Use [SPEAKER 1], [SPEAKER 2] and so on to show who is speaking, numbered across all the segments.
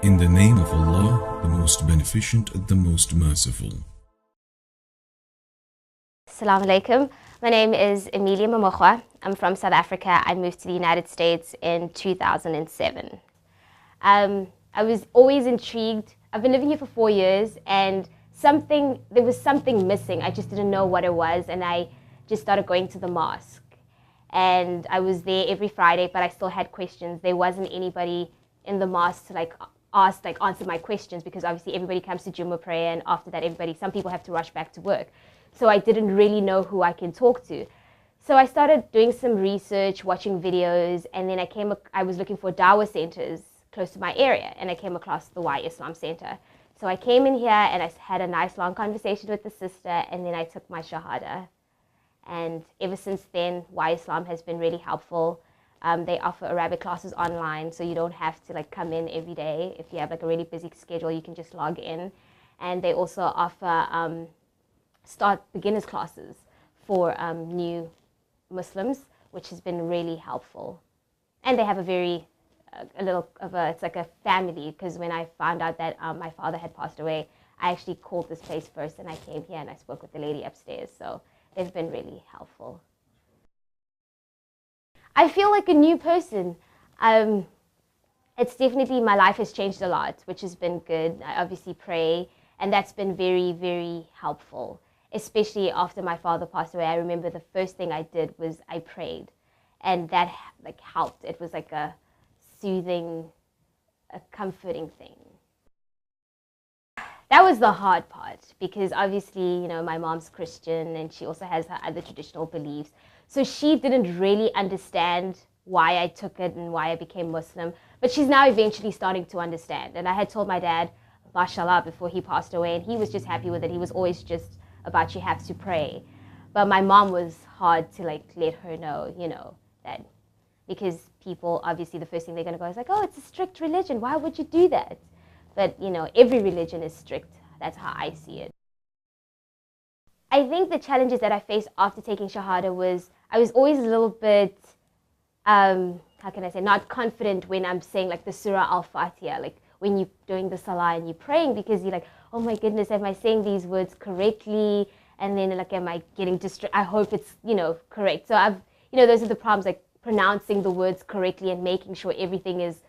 [SPEAKER 1] In the name of Allah, the most beneficent, the most merciful.
[SPEAKER 2] Assalamu alaikum. My name is Emilia. I'm from South Africa. I moved to the United States in 2007. I was always intrigued. I've been living here for 4 years, and there was something missing. I just didn't know what it was, and I just started going to the mosque. And I was there every Friday, but I still had questions. There wasn't anybody in the mosque to answer my questions, because obviously everybody comes to Jummah prayer, and after that some people have to rush back to work. So I didn't really know who I can talk to. So I started doing some research, watching videos, and then I was looking for dawah centers close to my area, and I came across the WhyIslam Center. So I came in here and I had a nice long conversation with the sister, and then I took my shahada. And ever since then, WhyIslam has been really helpful. They offer Arabic classes online, so you don't have to come in every day. If you have a really busy schedule, you can just log in. And they also offer start beginners classes for new Muslims, which has been really helpful. And they have it's like a family, because when I found out that my father had passed away, I actually called this place first, and I came here and I spoke with the lady upstairs. So they've been really helpful. I feel like a new person. It's definitely, my life has changed a lot, which has been good. I obviously pray, and that's been very, very helpful. Especially after my father passed away, I remember the first thing I did was I prayed, and that helped. It was like a soothing, a comforting thing. That was the hard part, because obviously, my mom's Christian, and she also has her other traditional beliefs. So she didn't really understand why I took it and why I became Muslim. But she's now eventually starting to understand. And I had told my dad, mashallah, before he passed away, and he was just happy with it. He was always just about, you have to pray. But my mom was hard to let her know, that, because people, obviously the first thing they're going to go is oh, it's a strict religion. Why would you do that? But, every religion is strict. That's how I see it. I think the challenges that I faced after taking Shahada was, I was always a little bit, how can I say, not confident when I'm saying the Surah Al-Fatiha, when you're doing the Salah and you're praying, because you're oh my goodness, am I saying these words correctly? And then am I getting distracted? I hope it's, correct. So those are the problems, pronouncing the words correctly and making sure everything is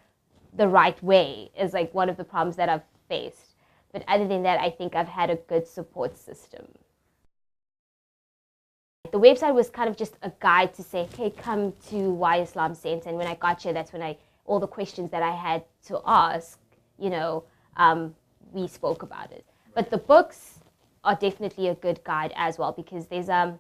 [SPEAKER 2] the right way is one of the problems that I've faced. But other than that, I think I've had a good support system. The website was kind of just a guide to say, okay, come to WhyIslam Center. And when I got here, that's when all the questions that I had to ask, we spoke about it. But the books are definitely a good guide as well, because there's a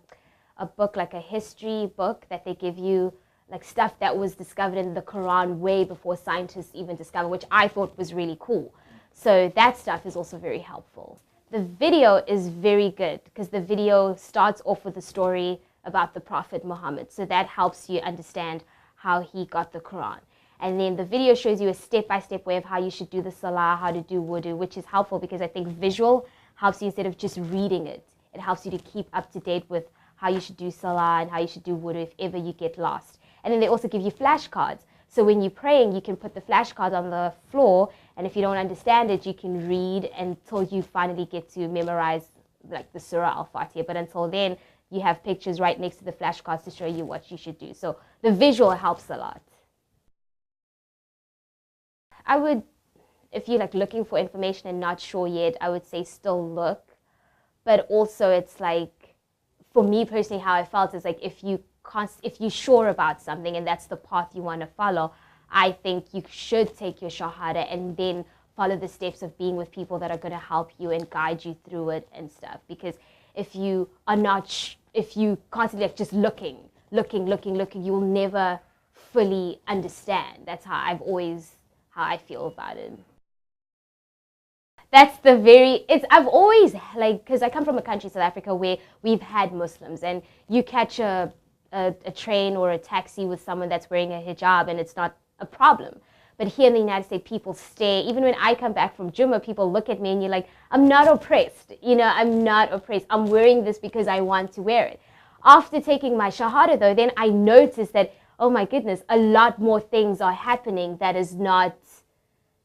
[SPEAKER 2] book, a history book that they give you, stuff that was discovered in the Quran way before scientists even discovered, which I thought was really cool. So that stuff is also very helpful. The video is very good, because the video starts off with a story about the Prophet Muhammad. So that helps you understand how he got the Quran. And then the video shows you a step-by-step way of how you should do the Salah, how to do wudu, which is helpful, because I think visual helps you instead of just reading it. It helps you to keep up to date with how you should do Salah and how you should do wudu if ever you get lost. And then they also give you flashcards. So when you're praying, you can put the flashcards on the floor, and if you don't understand it, you can read until you finally get to memorize the Surah Al-Fatiha. But until then, you have pictures right next to the flashcards to show you what you should do. So the visual helps a lot. I would, if you're like looking for information and not sure yet, I would say still look. But also it's like, for me personally, how I felt is like if you're sure about something and that's the path you want to follow, I think you should take your shahada and then follow the steps of being with people that are going to help you and guide you through it and stuff. Because if you are not, if you constantly like just looking, you'll never fully understand. That's how I feel about it. That's the very, I've always, like, because I come from a country, South Africa, where we've had Muslims, and you catch a train or a taxi with someone that's wearing a hijab and it's not a problem. But here in the United States, people stay, even when I come back from Jummah, people look at me and you're like, I'm not oppressed. You know, I'm not oppressed. I'm wearing this because I want to wear it. After taking my shahada though, then I noticed that, oh my goodness, a lot more things are happening that is not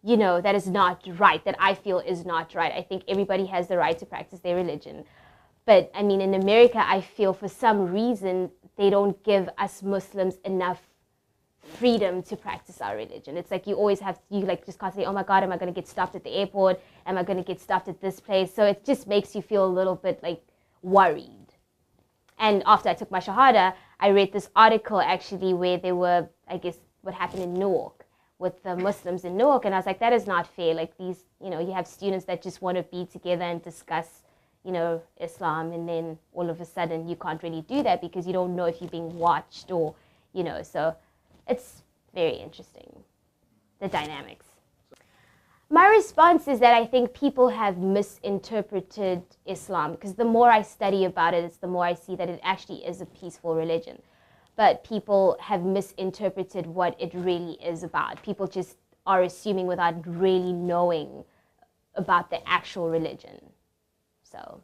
[SPEAKER 2] you know, that is not right, that I feel is not right. I think everybody has the right to practice their religion. But I mean, in America, I feel for some reason they don't give us Muslims enough freedom to practice our religion. It's like you always have, you like just constantly, oh my God, am I going to get stopped at the airport? Am I going to get stopped at this place? So it just makes you feel a little bit like worried. And after I took my Shahada, I read this article actually where they were, I guess, what happened in Newark with the Muslims in Newark. And I was like, that is not fair. Like these, you know, you have students that just want to be together and discuss, you know, Islam. And then all of a sudden you can't really do that because you don't know if you're being watched or, you know, so it's very interesting, the dynamics. My response is that I think people have misinterpreted Islam, because the more I study about it, it's the more I see that it actually is a peaceful religion. But people have misinterpreted what it really is about. People just are assuming without really knowing about the actual religion. So